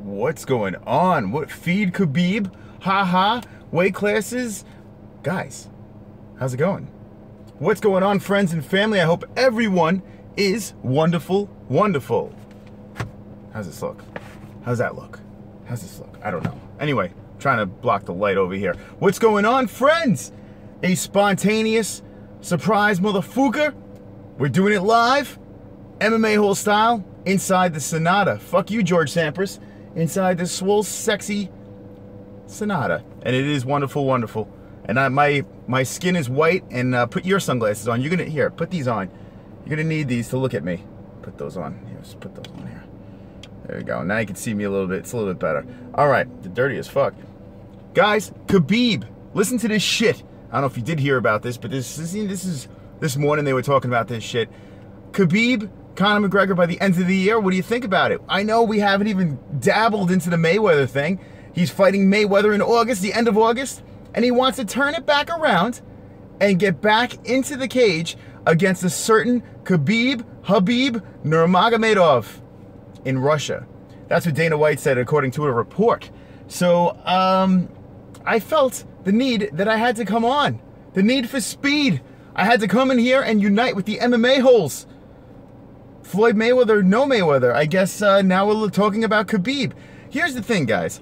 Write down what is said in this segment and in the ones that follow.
What's going on? What feed Khabib? Haha. Weight classes? Guys, how's it going? What's going on, friends and family? I hope everyone is wonderful, wonderful. How's this look? How's that look? How's this look? I don't know. Anyway, trying to block the light over here. What's going on, friends? A spontaneous surprise motherfucker. We're doing it live, MMA-Holes style, inside the Sonata. Fuck you, George Sampras. Inside this swole, sexy Sonata. And it is wonderful, wonderful. And my skin is white, and put your sunglasses on. You're gonna, here, put these on. You're gonna need these to look at me. Put those on. Here, just put those on here. There you go. Now you can see me a little bit. It's a little bit better. All right, the dirty as fuck. Guys, Khabib, listen to this shit. I don't know if you did hear about this, but this morning they were talking about this shit. Khabib, Conor McGregor by the end of the year. What do you think about it? I know we haven't even dabbled into the Mayweather thing. He's fighting Mayweather in August, the end of August, and he wants to turn it back around and get back into the cage against a certain Habib Nurmagomedov in Russia. That's what Dana White said according to a report. So I felt the need that I had to come on. The need for speed. I had to come in here and unite with the MMA-Holes. Floyd Mayweather, no Mayweather. I guess now we're talking about Khabib. Here's the thing, guys.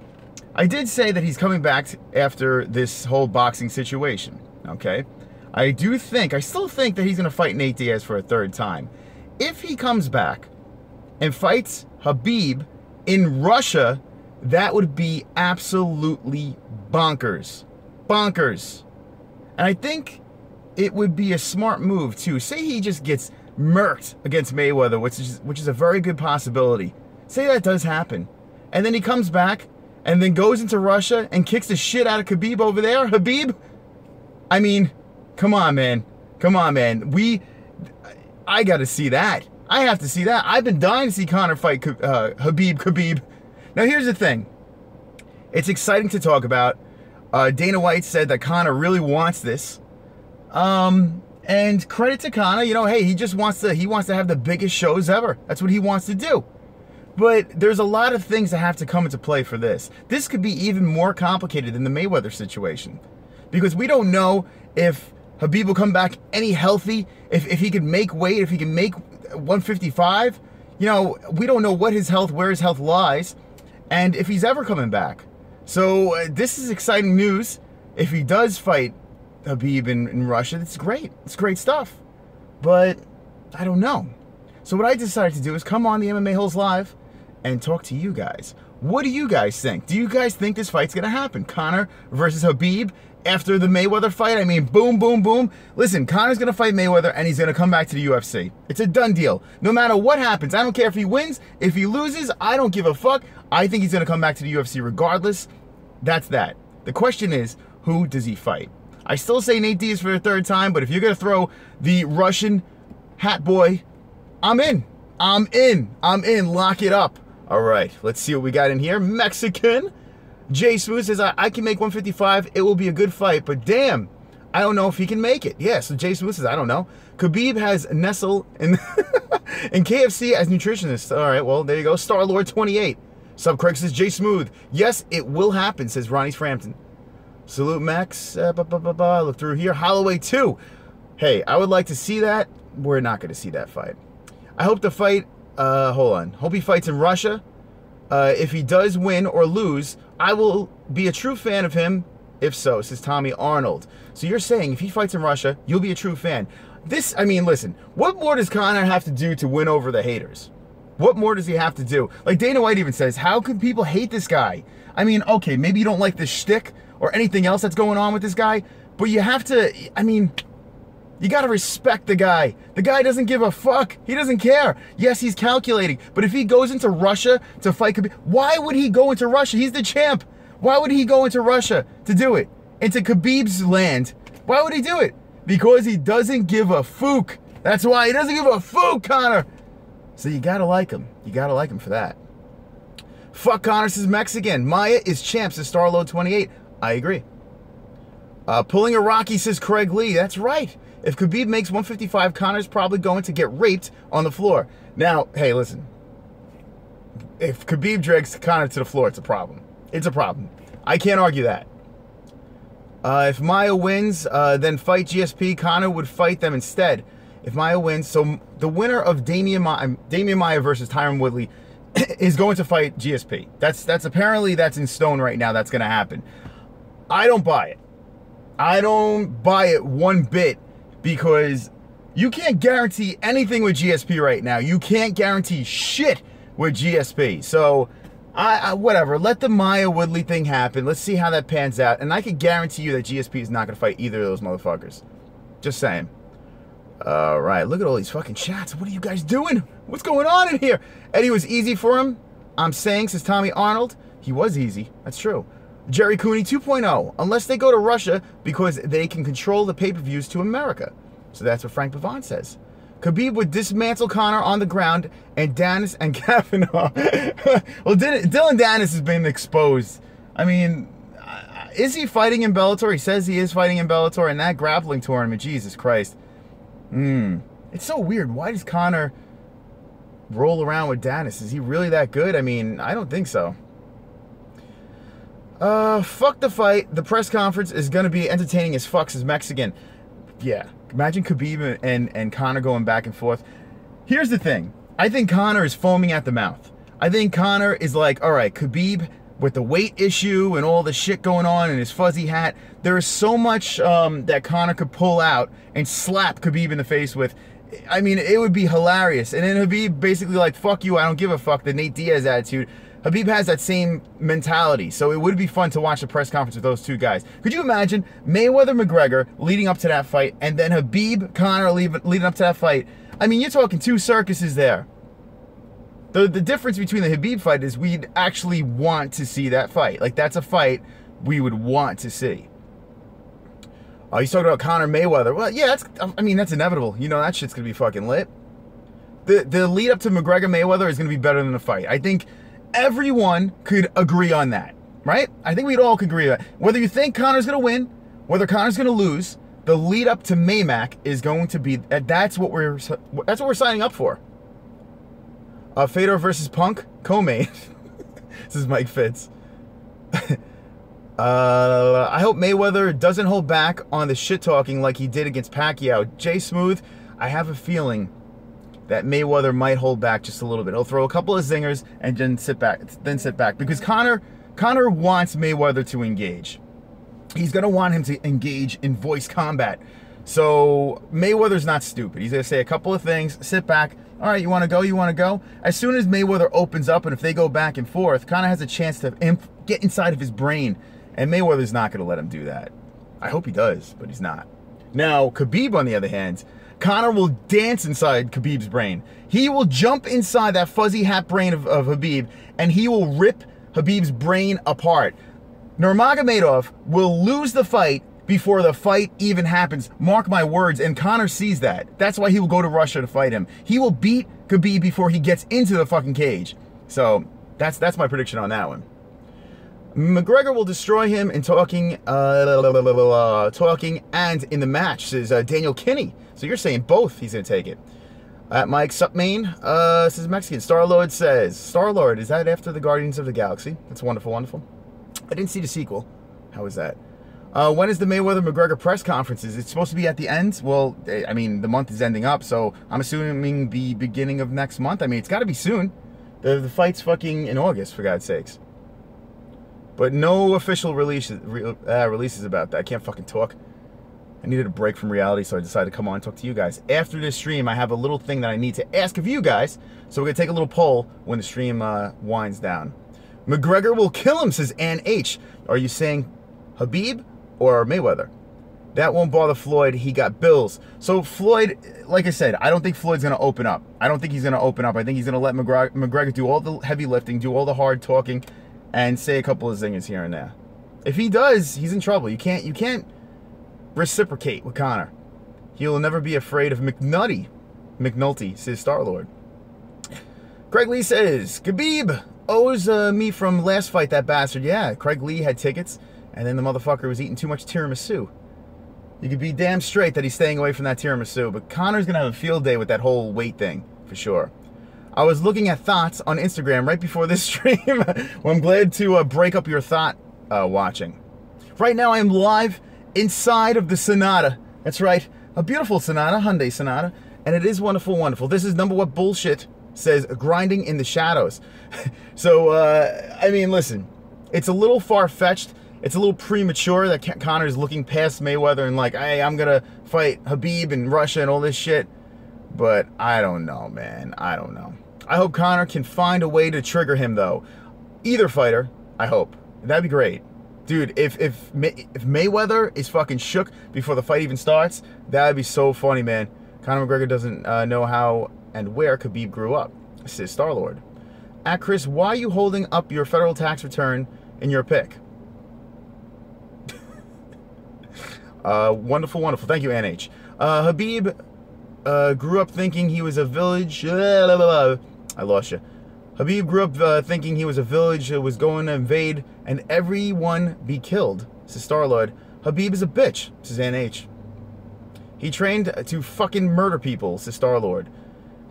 I did say that he's coming back after this whole boxing situation, okay? I still think that he's going to fight Nate Diaz for a third time. If he comes back and fights Khabib in Russia, that would be absolutely bonkers. Bonkers. And I think it would be a smart move, too. Say he just gets murked against Mayweather, which is a very good possibility. Say that does happen. And then he comes back and then goes into Russia and kicks the shit out of Khabib over there. Khabib? I mean, come on, man. Come on, man. I got to see that. I have to see that. I've been dying to see Conor fight Khabib. Now, here's the thing. It's exciting to talk about. Dana White said that Conor really wants this. And credit to Conor, you know, hey, he wants to have the biggest shows ever. That's what he wants to do. But there's a lot of things that have to come into play for this. This could be even more complicated than the Mayweather situation. Because we don't know if Khabib will come back any healthy, if he can make weight, if he can make 155. You know, we don't know where his health lies, and if he's ever coming back. So this is exciting news. If he does fight Khabib in Russia, it's great. It's great stuff. But I don't know. So what I decided to do is come on the MMA-Holes Live and talk to you guys. What do you guys think? Do you guys think this fight's gonna happen? Conor versus Khabib after the Mayweather fight? I mean, boom, boom, boom. Listen, Conor's gonna fight Mayweather and he's gonna come back to the UFC. It's a done deal. No matter what happens, I don't care if he wins, if he loses, I don't give a fuck. I think he's gonna come back to the UFC regardless. That's that. The question is, who does he fight? I still say Nate Diaz for a third time, but if you're gonna throw the Russian hat boy, I'm in. I'm in. I'm in. Lock it up. All right, let's see what we got in here. Mexican. Jay Smooth says, I can make 155. It will be a good fight, but damn, I don't know if he can make it. Yeah, so Jay Smooth says, I don't know. Khabib has Nestle in, in KFC as nutritionist. All right, well, there you go. Star-Lord 28. Sub Craig says, Jay Smooth. Yes, it will happen, says Ronnie Frampton. Salute Max. Look through here. Holloway 2. Hey, I would like to see that. We're not going to see that fight. I hope the fight, hold on. Hope he fights in Russia. If he does win or lose, I will be a true fan of him. If so, says Tommy Arnold. So you're saying if he fights in Russia, you'll be a true fan. I mean, listen, what more does Conor have to do to win over the haters? What more does he have to do? Like Dana White even says, how can people hate this guy? I mean, okay, maybe you don't like the shtick or anything else that's going on with this guy, but you have to, I mean, you gotta respect the guy. The guy doesn't give a fuck. He doesn't care. Yes, he's calculating, but if he goes into Russia to fight Khabib, why would he go into Russia? He's the champ. Why would he go into Russia to do it? Into Khabib's land? Why would he do it? Because he doesn't give a fook. That's why he doesn't give a fook, Conor. So you gotta like him. You gotta like him for that. Fuck Conor, says Mexican. Maia is champ, says Starload 28. I agree. Pulling a Rocky, says Craig Lee. That's right. If Khabib makes 155, Conor's probably going to get raped on the floor. Now, hey, listen. if Khabib drags Conor to the floor, it's a problem. It's a problem. I can't argue that. If Maia wins, then fight GSP. Conor would fight them instead. If Maia wins, so the winner of Demian Maia versus Tyron Woodley is going to fight GSP. That's apparently that's in stone right now. That's going to happen. I don't buy it. I don't buy it one bit, because you can't guarantee anything with GSP right now. You can't guarantee shit with GSP. So whatever, let the Maia Woodley thing happen. Let's see how that pans out. And I can guarantee you that GSP is not going to fight either of those motherfuckers. Just saying. All right, look at all these fucking chats. What are you guys doing? What's going on in here? Eddie was easy for him. I'm saying, says Tommy Arnold. He was easy. That's true. Jerry Cooney 2.0. Unless they go to Russia because they can control the pay-per-views to America. So that's what Frank Pavon says. Khabib would dismantle Conor on the ground, and Danis and Kavanaugh. Well, Dylan Danis has been exposed. I mean, is he fighting in Bellator? He says he is fighting in Bellator, and that grappling tournament, Jesus Christ. It's so weird. Why does Conor roll around with Danis? Is he really that good? I mean, I don't think so. Fuck the fight. The press conference is going to be entertaining as fuck, says Mexican. Yeah. Imagine Khabib and Conor going back and forth. Here's the thing. I think Conor is foaming at the mouth. I think Conor is like, all right, Khabib, with the weight issue and all the shit going on and his fuzzy hat, there is so much that Conor could pull out and slap Khabib in the face with. I mean, it would be hilarious. And then Khabib basically like, fuck you, I don't give a fuck, the Nate Diaz attitude. Khabib has that same mentality, so it would be fun to watch a press conference with those two guys. Could you imagine Mayweather-McGregor leading up to that fight, and then Khabib-Conor leading up to that fight? I mean, you're talking two circuses there. The difference between the Khabib fight is we'd actually want to see that fight. Like, that's a fight we would want to see. Oh, he's talking about Conor Mayweather. Well, yeah, I mean, that's inevitable. You know that shit's going to be fucking lit. The lead up to McGregor-Mayweather is going to be better than the fight. I think everyone could agree on that, right? I think we'd all could agree on that. Whether you think Conor's going to win, whether Conor's going to lose, the lead up to Maymac is going to be, that's what we're signing up for. Fedor versus Punk, co-main. This is Mike Fitz. I hope Mayweather doesn't hold back on the shit talking like he did against Pacquiao. Jay Smooth, I have a feeling that Mayweather might hold back just a little bit. He'll throw a couple of zingers and then sit back. Because Conor wants Mayweather to engage. He's going to want him to engage in voice combat. So Mayweather's not stupid. He's going to say a couple of things, sit back. All right, you want to go? You want to go? As soon as Mayweather opens up and if they go back and forth, Conor has a chance to get inside of his brain. And Mayweather's not going to let him do that. I hope he does, but he's not. Now, Khabib, on the other hand, Conor will dance inside Khabib's brain. He will jump inside that fuzzy hat brain of Khabib, and he will rip Khabib's brain apart. Nurmagomedov will lose the fight before the fight even happens. Mark my words, and Conor sees that. That's why he will go to Russia to fight him. He will beat Khabib before he gets into the fucking cage. So that's my prediction on that one. McGregor will destroy him in talking and in the match, says Daniel Kinney. So you're saying both he's going to take it. At Mike Supmain, says Mexican. Star-Lord says, Star-Lord, is that after the Guardians of the Galaxy? That's wonderful, wonderful. I didn't see the sequel. How is that? When is the Mayweather-McGregor press conferences? It's supposed to be at the end? Well, I mean, the month is ending up, so I'm assuming the beginning of next month. I mean, it's got to be soon. The fight's fucking in August, for God's sakes. But no official releases about that. I can't fucking talk. I needed a break from reality, so I decided to come on and talk to you guys. After this stream, I have a little thing that I need to ask of you guys, so we're going to take a little poll when the stream winds down. McGregor will kill him, says Ann H. Are you saying Khabib or Mayweather? That won't bother Floyd. He got bills. So Floyd, like I said, I don't think Floyd's going to open up. I don't think he's going to open up. I think he's going to let McGregor do all the heavy lifting, do all the hard talking, and say a couple of zingers here and there. If he does, he's in trouble. You can't reciprocate with Conor. He'll never be afraid of McNulty, says Star-Lord. Craig Lee says, Khabib owes me from last fight, that bastard. Yeah, Craig Lee had tickets, and then the motherfucker was eating too much tiramisu. You could be damn straight that he's staying away from that tiramisu, but Conor's going to have a field day with that whole weight thing, for sure. I was looking at thoughts on Instagram right before this stream. Well, I'm glad to break up your thought watching. Right now I am live inside of the Sonata. That's right, a beautiful Sonata, Hyundai Sonata. And it is wonderful, wonderful. This is number one bullshit, says grinding in the shadows. So, I mean, listen, it's a little far-fetched. It's a little premature that Conor's looking past Mayweather and like, hey, I'm gonna fight Khabib in Russia and all this shit. But I don't know, man. I don't know. I hope Conor can find a way to trigger him, though. Either fighter, I hope. That'd be great. Dude, if Mayweather is fucking shook before the fight even starts, that'd be so funny, man. Conor McGregor doesn't know how and where Khabib grew up, says Star-Lord. At Chris, why are you holding up your federal tax return in your pic? Wonderful, wonderful. Thank you, NH. Khabib grew up thinking he was a village. I lost you. Khabib grew up thinking he was a village that was going to invade and everyone be killed, says Star-Lord. Khabib is a bitch, says NH. He trained to fucking murder people, says Star-Lord.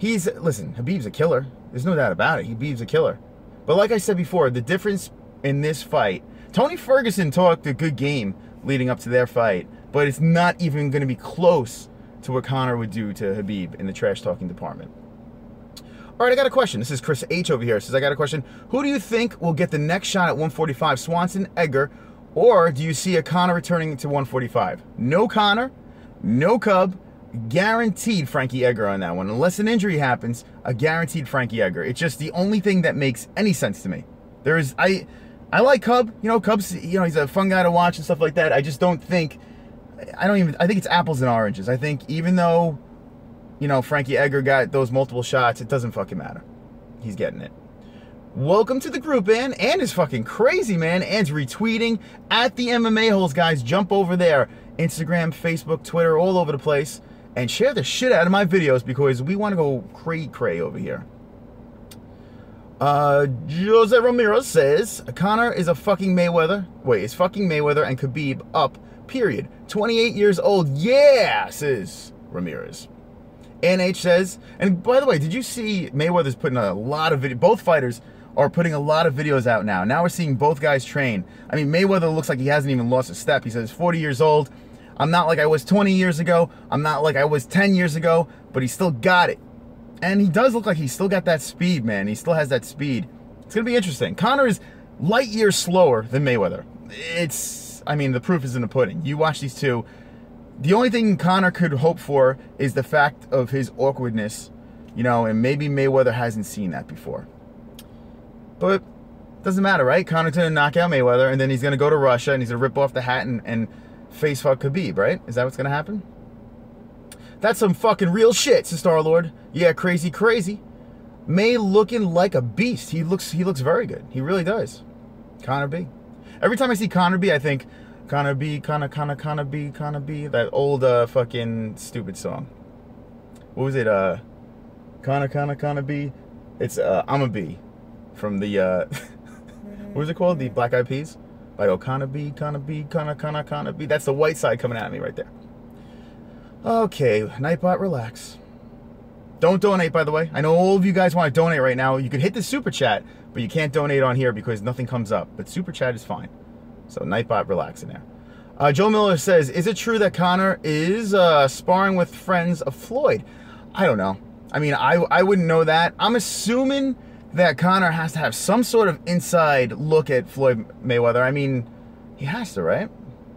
Listen, Khabib's a killer. There's no doubt about it. Khabib's a killer. But like I said before, the difference in this fight, Tony Ferguson talked a good game leading up to their fight, but it's not even going to be close to what Conor would do to Khabib in the trash talking department. All right, I got a question. This is Chris H over here. Says, I got a question. Who do you think will get the next shot at 145? Swanson, Edgar, or do you see a Conor returning to 145? No Conor, no Cub, guaranteed Frankie Edgar on that one. Unless an injury happens, a guaranteed Frankie Edgar. It's just the only thing that makes any sense to me. I like Cub. You know, Cub's, you know, he's a fun guy to watch and stuff like that. I just don't think, I think it's apples and oranges. I think even though, you know, Frankie Edgar got those multiple shots, it doesn't fucking matter. He's getting it. Welcome to the group, Ann. Ann is fucking crazy, man. Ann's retweeting at the MMA-Holes, guys. Jump over there. Instagram, Facebook, Twitter, all over the place. And share the shit out of my videos because we want to go cray-cray over here. Jose Romero says, Conor is a fucking Mayweather. Wait, is fucking Mayweather and Khabib up, period. 28 years old. Yeah, says Ramirez. NH says, and by the way, did you see Mayweather's putting a lot of video, both fighters are putting a lot of videos out now. Now we're seeing both guys train. I mean, Mayweather looks like he hasn't even lost a step. He says, 40 years old. I'm not like I was 20 years ago. I'm not like I was 10 years ago, but he still got it. And he does look like he's still got that speed, man. He still has that speed. It's going to be interesting. Conor is light years slower than Mayweather. I mean, the proof is in the pudding. You watch these two. The only thing Conor could hope for is the fact of his awkwardness, you know, and maybe Mayweather hasn't seen that before. But it doesn't matter, right? Conor's going to knock out Mayweather, and then he's going to go to Russia, and he's going to rip off the hat and face fuck Khabib, right? Is that what's going to happen? That's some fucking real shit, says Star-Lord. Yeah, crazy, crazy. May looking like a beast. He looks very good. He really does. Conor B. Every time I see Conor B, I think, Conor B, Conor B. That old fucking stupid song. What was it? Conor B. It's I'm a B. From the, what was it called? The Black Eyed Peas? Like, oh, Conor B. Conor B. That's the white side coming at me right there. Okay, Nightbot, relax. Don't donate, by the way. I know all of you guys want to donate right now. You could hit the super chat, but you can't donate on here because nothing comes up. But super chat is fine. So Nightbot, relax in there. Joe Miller says, is it true that Conor is sparring with friends of Floyd? I don't know. I mean, I wouldn't know that. I'm assuming that Conor has to have some sort of inside look at Floyd Mayweather. I mean, he has to, right?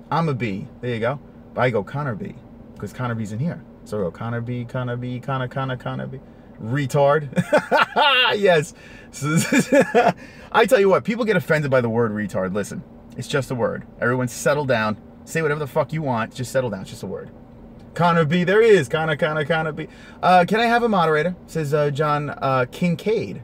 I'm a B. There you go. But I go Conor B. Because Conor B's in here. So I go Conor B, Conor B, Conor B. Retard. Yes. So I tell you what, people get offended by the word retard. Listen, it's just a word. Everyone settle down. Say whatever the fuck you want. Just settle down. It's just a word. Conor B, there he is. Conor B. Can I have a moderator? Says John Kincaid.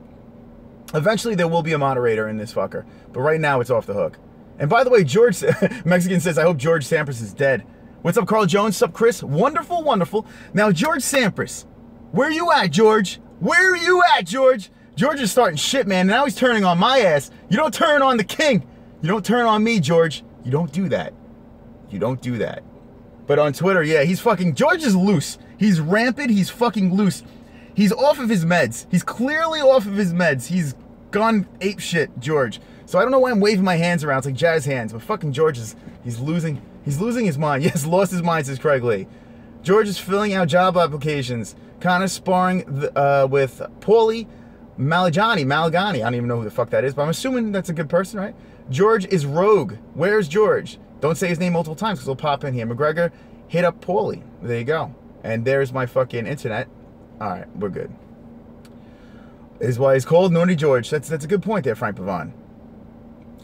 Eventually there will be a moderator in this fucker. But right now it's off the hook. And by the way, George Mexican says, I hope George Sampras is dead. What's up, Carl Jones? What's up, Chris? Wonderful, wonderful. Now, George Sampras, where you at, George? Where are you at, George? George is starting shit, man. Now he's turning on my ass. You don't turn on the king. You don't turn on me, George. You don't do that. You don't do that. But on Twitter, yeah, he's fucking, George is loose. He's rampant. He's fucking loose. He's off of his meds. He's clearly off of his meds. He's gone ape shit, George. So I don't know why I'm waving my hands around. It's like jazz hands. But fucking George he's losing his mind. Yes, lost his mind, says Craig Lee. George is filling out job applications. Connor's sparring with Paulie Malagani. I don't even know who the fuck that is, but I'm assuming that's a good person, right? George is rogue. Where's George? Don't say his name multiple times because he'll pop in here. McGregor hit up Paulie. There you go. And there's my fucking internet. All right, we're good. Is why he's called Naughty George. That's a good point there, Frank Pavon.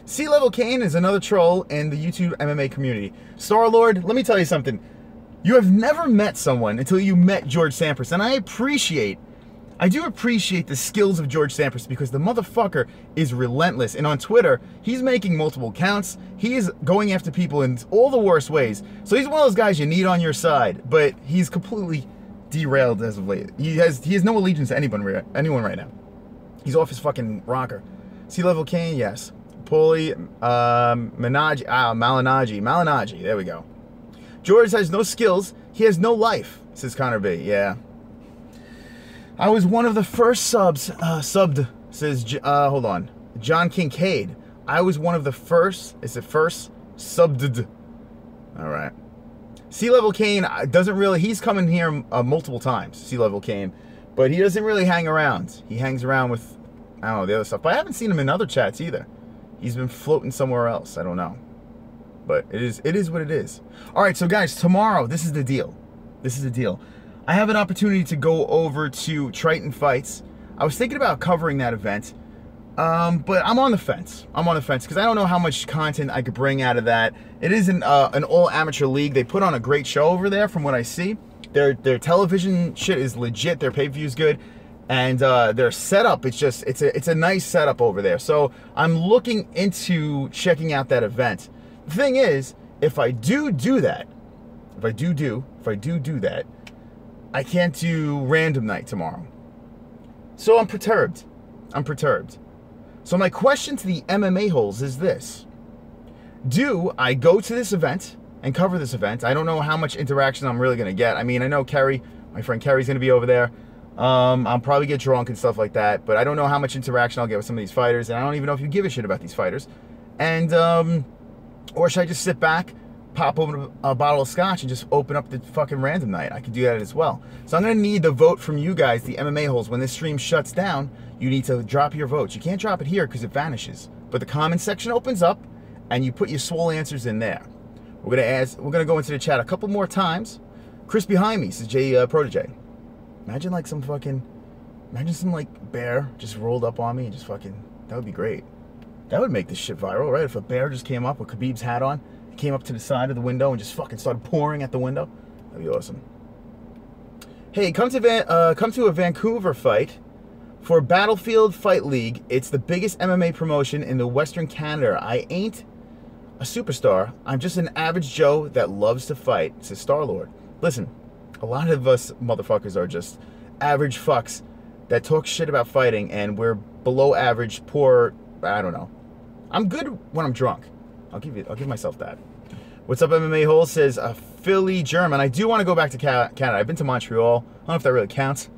C-Level Kane is another troll in the YouTube MMA community. Star-Lord, let me tell you something. You have never met someone until you met George Sampras, and I do appreciate the skills of George Sampras because the motherfucker is relentless. And on Twitter, he's making multiple counts. He is going after people in all the worst ways. So he's one of those guys you need on your side, but he's completely derailed as of late. He has no allegiance to anyone right now. He's off his fucking rocker. C-Level Kane, yes. Paulie, Malinaji. There we go. George has no skills. He has no life, says Connor B. Yeah. I was one of the first subbed, says, hold on. John Kincaid. I was one of the first, it's the first subbed. All right. C-Level Kane doesn't really, he's coming here multiple times, C-Level Kane, but he doesn't really hang around. He hangs around with, I don't know, the other stuff. But I haven't seen him in other chats either. He's been floating somewhere else. I don't know. But it is what it is. All right, so guys, tomorrow, this is the deal. This is the deal. I have an opportunity to go over to Triton Fights. I was thinking about covering that event, but I'm on the fence. I'm on the fence because I don't know how much content I could bring out of that. It is an all-amateur league. They put on a great show over there from what I see. Their television shit is legit. Their pay-per-view's good. And their setup, it's a nice setup over there. So I'm looking into checking out that event. The thing is, if I do that, I can't do random night tomorrow. So I'm perturbed. So my question to the MMA-Holes is this. Do I go to this event and cover this event? I don't know how much interaction I'm really going to get. I mean, I know Carrie, my friend Carrie's going to be over there. I'll probably get drunk and stuff like that, but I don't know how much interaction I'll get with some of these fighters, and I don't even know if you give a shit about these fighters. And, or should I just sit back, pop open a bottle of scotch, and just open up the fucking random night? I could do that as well. So I'm going to need the vote from you guys, the MMA-Holes. When this stream shuts down, you need to drop your votes. You can't drop it here because it vanishes. But the comment section opens up, and you put your swole answers in there. We're going to go into the chat a couple more times. Chris behind me, says Jay Protege. Imagine like some like bear just rolled up on me and just fucking, that would be great. That would make this shit viral, right? If a bear just came up with Khabib's hat on, came up to the side of the window and just fucking started pouring at the window, that'd be awesome. Hey, come to a Vancouver fight for Battlefield Fight League. It's the biggest MMA promotion in the Western Canada. I ain't a superstar. I'm just an average Joe that loves to fight, says Star-Lord. Listen, a lot of us motherfuckers are just average fucks that talk shit about fighting, and we're below average, poor, I don't know. I'm good when I'm drunk. I'll give myself that. What's up, MMA-Holes, says Philly German. I do want to go back to Canada. I've been to Montreal. I don't know if that really counts,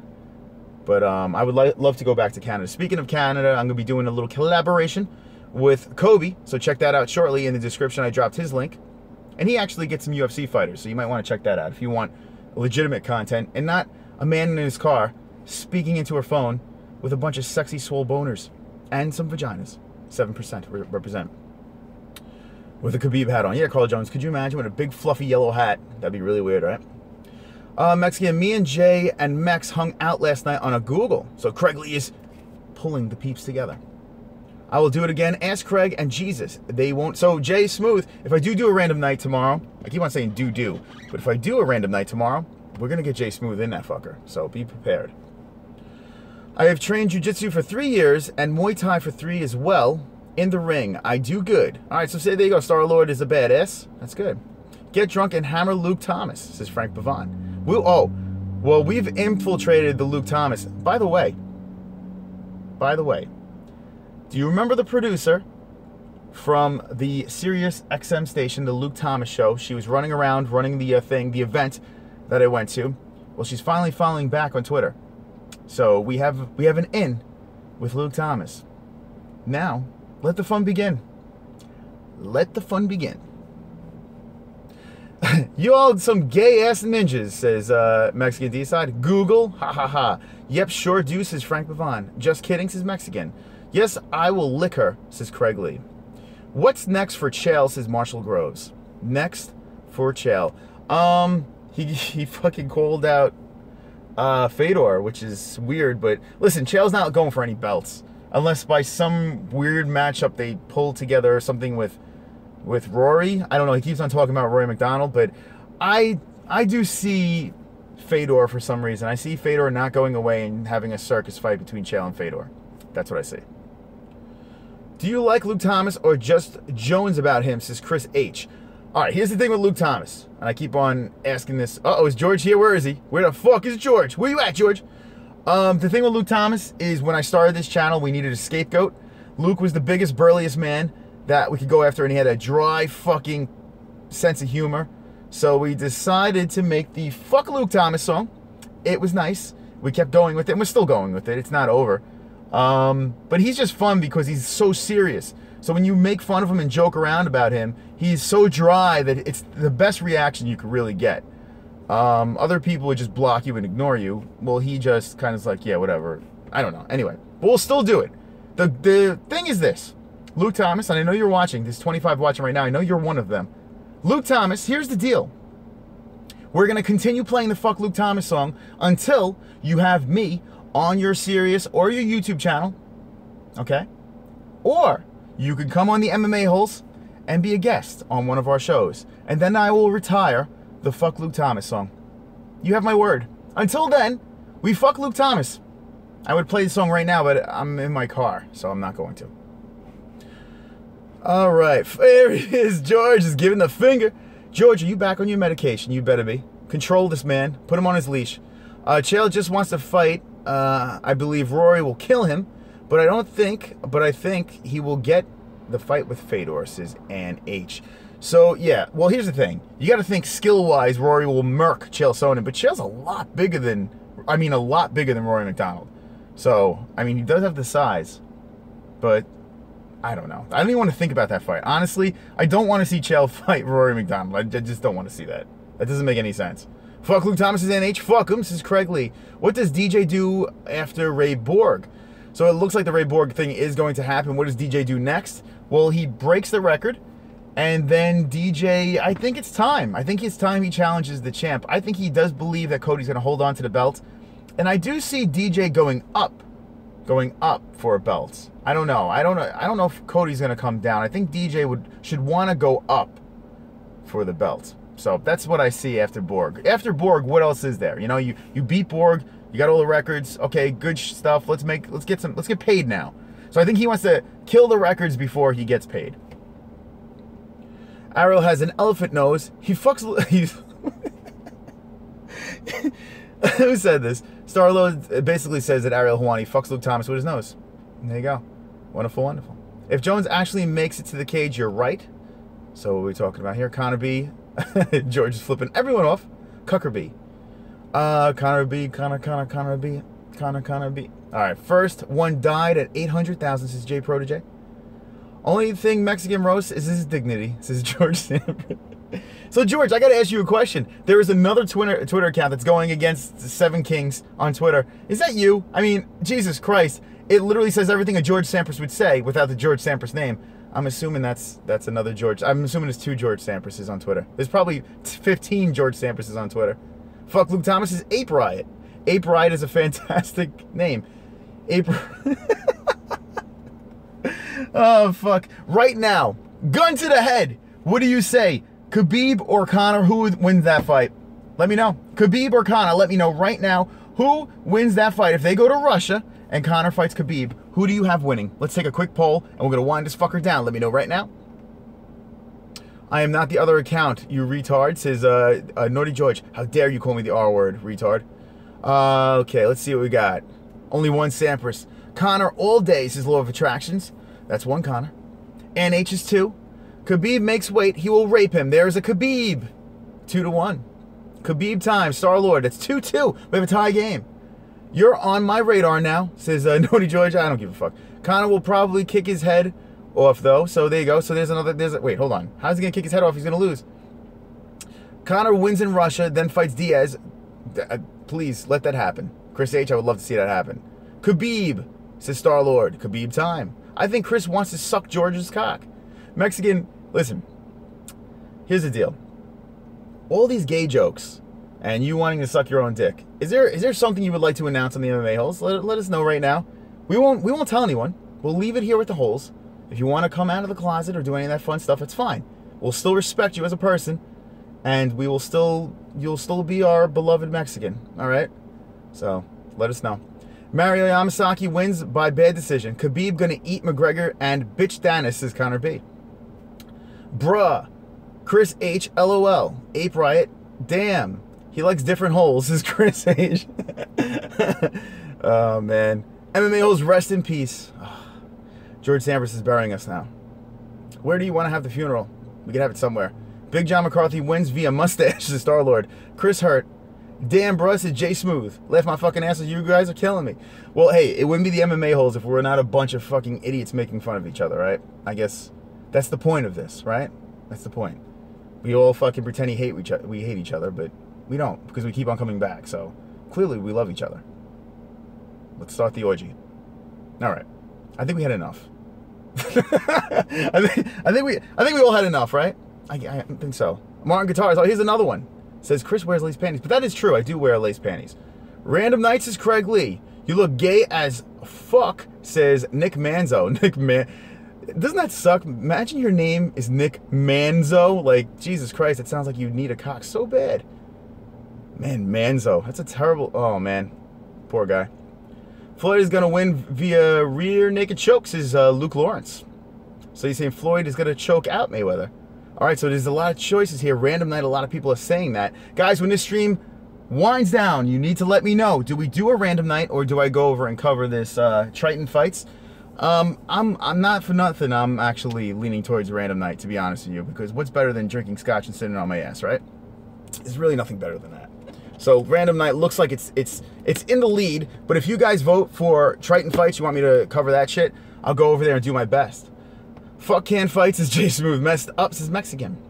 but I would love to go back to Canada. Speaking of Canada, I'm going to be doing a little collaboration with Kobe, so check that out shortly. In the description, I dropped his link, and he actually gets some UFC fighters, so you might want to check that out if you want legitimate content and not a man in his car speaking into her phone with a bunch of sexy swole boners and some vaginas. 7% represent. With a Khabib hat on. Yeah, Carl Jones, could you imagine with a big fluffy yellow hat? That'd be really weird, right? Mexican, me and Jay and Mex hung out last night on a Google. So Craig Lee is pulling the peeps together. I will do it again. Ask Craig and Jesus. They won't. So Jay Smooth, if I do a random night tomorrow, I keep on saying do, but if I do a random night tomorrow, we're going to get Jay Smooth in that fucker. So be prepared. I have trained jiu-jitsu for 3 years and Muay Thai for 3 as well. In the ring, I do good. All right, so say there you go. Star-Lord is a badass. That's good. Get drunk and hammer Luke Thomas, says Frank Pavon. Well, we've infiltrated the Luke Thomas. By the way, do you remember the producer from the Sirius XM station, the Luke Thomas show? She was running around, running the event that I went to. Well, she's finally following back on Twitter. So we have an in with Luke Thomas. Now, let the fun begin. Let the fun begin. You all some gay-ass ninjas, says Mexican D-side. Google, ha ha ha. Yep, sure do, says Frank Pavon. Just kidding, says Mexican. Yes, I will lick her, says Craig Lee. What's next for Chael, says Marshall Groves. Next for Chael. He fucking called out Fedor, which is weird, but listen, Chael's not going for any belts. Unless by some weird matchup they pull together something with Rory. I don't know, he keeps on talking about Rory MacDonald, but I do see Fedor for some reason. I see Fedor not going away and having a circus fight between Chael and Fedor. That's what I see. Do you like Luke Thomas or just Jones about him, says Chris H. All right, here's the thing with Luke Thomas. And I keep on asking this. Uh-oh, is George here? Where is he? Where the fuck is George? Where you at, George? The thing with Luke Thomas is when I started this channel, we needed a scapegoat. Luke was the biggest, burliest man that we could go after, and he had a dry fucking sense of humor. So we decided to make the Fuck Luke Thomas song. It was nice. We kept going with it, and we're still going with it. It's not over. But he's just fun because he's so serious. So when you make fun of him and joke around about him, he's so dry that it's the best reaction you could really get. Other people would just block you and ignore you. Well, he just kind of like, yeah, whatever. I don't know. Anyway, but we'll still do it. The thing is this. Luke Thomas, and I know you're watching. There's 25 watching right now. I know you're one of them. Luke Thomas, here's the deal. We're going to continue playing the Fuck Luke Thomas song until you have me on your Sirius or your YouTube channel. Okay? Or you can come on the MMA-Holes and be a guest on one of our shows. And then I will retire the Fuck Luke Thomas song. You have my word. Until then, we fuck Luke Thomas. I would play the song right now, but I'm in my car, so I'm not going to. All right, there he is. George is giving the finger. George, are you back on your medication? You better be. Control this man. Put him on his leash. Chael just wants to fight. I believe Rory will kill him, but I think he will get the fight with Fedor, says Ann H. So, yeah, well, here's the thing. You got to think skill-wise, Rory will murk Chael Sonnen, but Chael's a lot bigger than Rory MacDonald. So, I mean, he does have the size, but I don't know. I don't even want to think about that fight. Honestly, I don't want to see Chael fight Rory MacDonald. I just don't want to see that. That doesn't make any sense. Fuck Luke Thomas, says NH. Fuck him, says Craig Lee. What does DJ do after Ray Borg? So it looks like the Ray Borg thing is going to happen. What does DJ do next? Well, he breaks the record, and then DJ, I think it's time. I think it's time he challenges the champ. I think he does believe that Cody's going to hold on to the belt. And I do see DJ going up for a belt. I don't know. I don't know if Cody's going to come down. I think DJ should want to go up for the belt. So that's what I see after Borg. After Borg, what else is there? You know, you beat Borg, you got all the records. Okay, good stuff. Let's get paid now. So I think he wants to kill the records before he gets paid. Ariel has an elephant nose. He fucks. Who said this? Starlo basically says that Ariel Hawani fucks Luke Thomas with his nose. And there you go. Wonderful, wonderful. If Jones actually makes it to the cage, you're right. So what are we talking about here? Connor B. George is flipping everyone off. Cucker B. Connor B. Connor B. All right, first one died at 800,000, says J Protege. Only thing Mexican roast is his dignity, says George Sanford. So George, I got to ask you a question. There is another Twitter account that's going against the Seven Kings on Twitter. Is that you? I mean, Jesus Christ. It literally says everything a George Sampras would say without the George Sampras name. I'm assuming that's another George. I'm assuming there's 2 George Samprases on Twitter. There's probably 15 George Samprases on Twitter. Fuck Luke Thomas is Ape Riot. Ape Riot is a fantastic name. Ape. Oh, fuck. Right now, gun to the head. What do you say? Khabib or Conor, who wins that fight? Let me know. Khabib or Conor, let me know right now who wins that fight. If they go to Russia and Conor fights Khabib, who do you have winning? Let's take a quick poll, and we're going to wind this fucker down. Let me know right now. I am not the other account, you retard, says Naughty George. How dare you call me the R word, retard. Okay, let's see what we got. Only one Sampras. Conor all day, says Law of Attractions. That's one Conor. NH is 2. Khabib makes weight, he will rape him. There's a Khabib. 2-1. Khabib time, Star-Lord. That's 2-2. We have a tie game. You're on my radar now, says Nody George. I don't give a fuck. Conor will probably kick his head off, though. So there you go. So wait, hold on. How's he going to kick his head off? He's going to lose. Conor wins in Russia, then fights Diaz. Please, let that happen. Chris H., I would love to see that happen. Khabib, says Star-Lord. Khabib time. I think Chris wants to suck George's cock. Mexican, listen. Here's the deal. All these gay jokes and you wanting to suck your own dick. Is there something you would like to announce on the MMA-Holes? Let us know right now. We won't tell anyone. We'll leave it here with the Holes. If you want to come out of the closet or do any of that fun stuff, it's fine. We'll still respect you as a person, and you'll still be our beloved Mexican. All right? So let us know. Mario Yamasaki wins by bad decision. Khabib gonna eat McGregor and bitch Danis, says Connor B. Bruh. Chris H. LOL. Ape Riot. Damn. He likes different holes, says Chris H. Oh, man. MMA-Holes, rest in peace. Oh. George Sambers is burying us now. Where do you want to have the funeral? We can have it somewhere. Big John McCarthy wins via mustache, says Star-Lord. Chris Hurt. Damn, bruh, says Jay Smooth. Laugh my fucking ass, you guys are killing me. Well, hey, it wouldn't be the MMA-Holes if we were not a bunch of fucking idiots making fun of each other, right? I guess that's the point of this, right? That's the point. We all fucking pretend we hate each other, but we don't, because we keep on coming back. So clearly we love each other. Let's start the orgy. All right. I think we had enough. I think we all had enough, right? I think so. Martin Guitars. Oh, here's another one. Says Chris wears lace panties, but that is true. I do wear lace panties. Random Nights is Craig Lee. You look gay as fuck, says Nick Manzo. Doesn't that suck? Imagine your name is Nick Manzo. Like, Jesus Christ, it sounds like you need a cock so bad. Man, Manzo. That's a terrible... Oh, man. Poor guy. Floyd is going to win via rear naked choke, says Luke Lawrence. So you're saying Floyd is going to choke out Mayweather. All right, so there's a lot of choices here. Random Night, a lot of people are saying that. Guys, when this stream winds down, you need to let me know. Do we do a Random Night, or do I go over and cover this Triton fights? I'm not for nothing. I'm actually leaning towards Random Night, to be honest with you, because what's better than drinking scotch and sitting on my ass, right? There's really nothing better than that. So Random Night looks like it's in the lead, but if you guys vote for Triton fights, you want me to cover that shit, I'll go over there and do my best. Fuck can fights, is Jay Smooth. Messed up, says Mexican.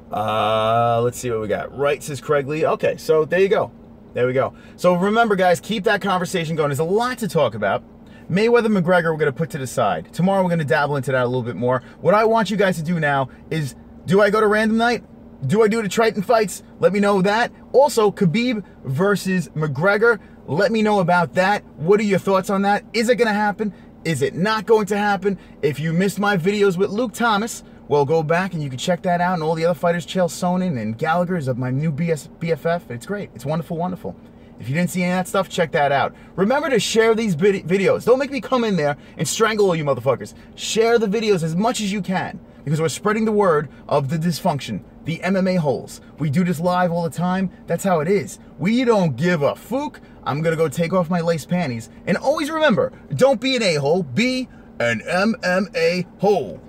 Let's see what we got. Right, says Craig Lee. Okay, so there you go. There we go. So remember, guys, keep that conversation going. There's a lot to talk about. Mayweather McGregor we're going to put to the side. Tomorrow we're going to dabble into that a little bit more. What I want you guys to do now is, do I go to Random Night? Do I do the Triton fights? Let me know that. Also, Khabib versus McGregor. Let me know about that. What are your thoughts on that? Is it going to happen? Is it not going to happen? If you missed my videos with Luke Thomas, well, go back and you can check that out. And all the other fighters, Chael Sonnen and Gallagher is of my new BFF. It's great. It's wonderful, wonderful. If you didn't see any of that stuff, check that out. Remember to share these videos. Don't make me come in there and strangle all you motherfuckers. Share the videos as much as you can, because we're spreading the word of the dysfunction, the MMA-Holes. We do this live all the time. That's how it is. We don't give a fook. I'm going to go take off my lace panties. And always remember, don't be an a-hole, be an MMA-Hole.